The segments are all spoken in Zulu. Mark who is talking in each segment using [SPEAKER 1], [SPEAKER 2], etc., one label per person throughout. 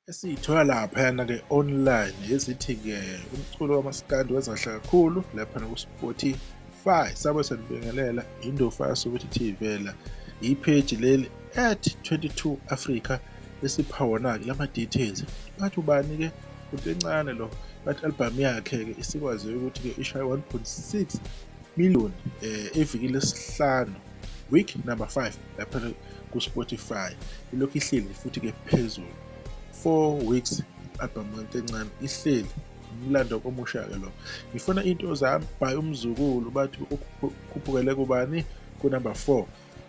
[SPEAKER 1] esiyithola laphayana-ke online ezithi-ke umculo kamaskandi wenza kahle kakhulu laphana ku-Spotify. Sabe sanibingelela Indofaso ukuthi ithivela ipheji leli @22 Africa esipha wona-ke lama-details. Bathi ubani-ke umuntu encane lo, bathi album yakhe-ke isikwazi ukuthi-ke ishaye 1.6 million evikini lesihlanu, week number 5 lapha ku-Spotify. Ilokhu ihleli futhi-ke phezulu 4 weeks album yonke encane ihleli umlando omusha-ke lo. Ngifuna into zami by umzukulu bathi ukhuphukele kubani ku-number 4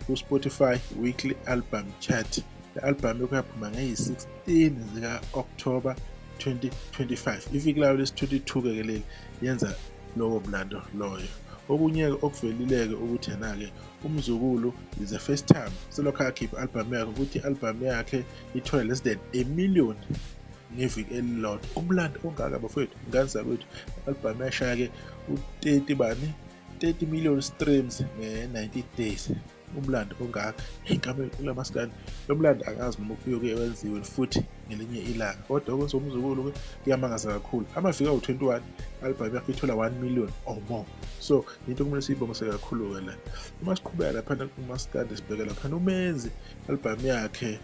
[SPEAKER 1] ku-Spotify weekly album chart. Le album yokuyaphuma ngeyi-16 zika-October 2025. Iviki layo lesi-22-ke leli yenza lowo mlando loyo. Okunye-ke okuvelileke ukuthi yena-ke umzukulu is the first time selokhu akhipha album yakhe ukuthi i-album yakhe ithole less than 1 million ngeviki elilodwa. Umlando ongaka bafowethu, ngani zakwethu, i-album yashaya-ke u-30 million streams nge-90 days. Umlando ongaka kulamaskan lo mlando angazi noma kuyoke wenziwe futhi ngelinye ilanga, kodwa kwesomzukulu-ke kuyamangaza kakhulu. Amaviki awu-21 album yakhe ithola 1 million or more, so into kumele siyibonge kakhulu-ke la. Uma siqhubeka laphana kumaskandi sibheke laphana umenzi album yakhe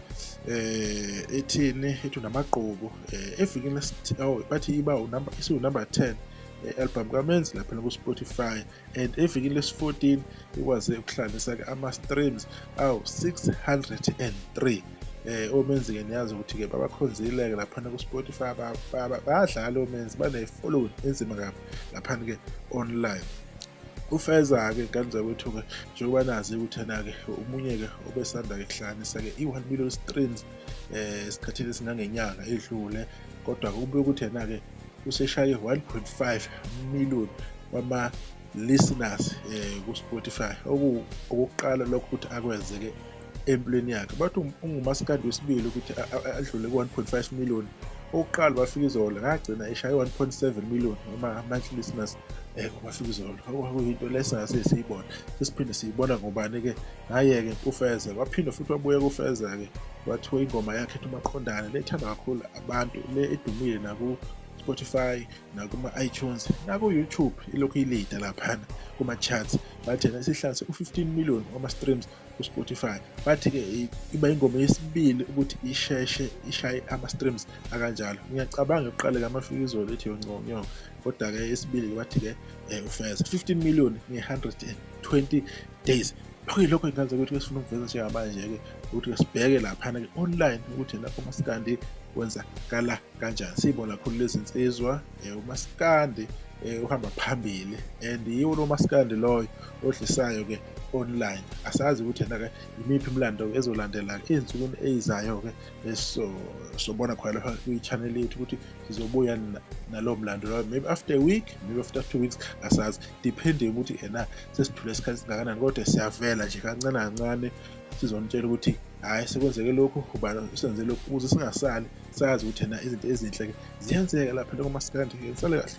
[SPEAKER 1] ethini ethi unamagqubu evikini bathi iba isiwu-number 10 album kaMenzi laphana ku-Spotify, and evikini lesi-14 ikwaze ukuhlanganisa-ke ama-streams awu-603. Omenzi-ke niyazi ukuthi-ke babakhonzile-ke laphana ku-Spotify, bayadlala omenzi, bane-following enzima kabi laphana-ke online. Ufeza-ke ngani zakwethu-ke njengoba nazi ukuthi yena-ke omunye-ke obesanda-ke kuhlanganisa-ke i-1 million streams esikhathini esingangenyanga edlule, kodwa kube ukuthi yena-ke useshaye 1.5 million wama-listeners ku-Spotify. Okokuqala lokho ukuthi akwenzeke empilweni yakhe. Bathi ungumaskandi wesibili ukuthi adlule ku-1.5 million. Okokuqala bafika izolo ngagcina eshaye 1.7 million ama-monthly listeners kubafika izolo. Okuyinto lesingase siyibona, sesiphinde siyibona ngobani-ke ngaye-ke uFeza waphinda futhi wabuya kuFeza-ke wathiwa ingoma yakhe ethi Maqondana le ethandwa kakhulu abantu, le edumile naku-Spotify nakuma-iTunes naku-YouTube, ilokhu ilida laphana kuma-charts. Bathi yena sihlanganise u-15 million wama-streams ku-Spotify. Bathi-ke iba ingoma yesibili ukuthi ishaye ama-streams akanjalo. Ngiyacabanga yokuqala amafika izolo ethi yonconyo, kodwa-ke esibili bathi-ke uFeza 15 million nge-120 days. Lokho ingazi ukuthi sifuna ukuveza njengamanje-ke ukuthi sibheke laphana-ke online ukuthi yena umaskandi wenzakala kanjani. Siyibona kakhulu lezi nsizwa umaskandi uhamba phambili, and yiwo lo maskandi loyo odlisayo-ke online. Asazi ukuthi yena-ke imiphi imilando ezolandela ey'nsukwini eyizayo-ke sobona khona lapha kwi-channel yethu ukuthi sizobuya nalowo mlando loyo, maybe after a week, maybe after 2 weeks, asazi, depending ukuthi yena sesithule isikhathi singakanani, kodwa siyavela nje kancane kancane sizonitshela ukuthi hhayi sekwenzeke lokhu, ubani usenze lokhu, ukuze singasali sazi ukuthi yena izinto ezinhle-ke ziyenzeka lapha kumaskandi. Sale kahle.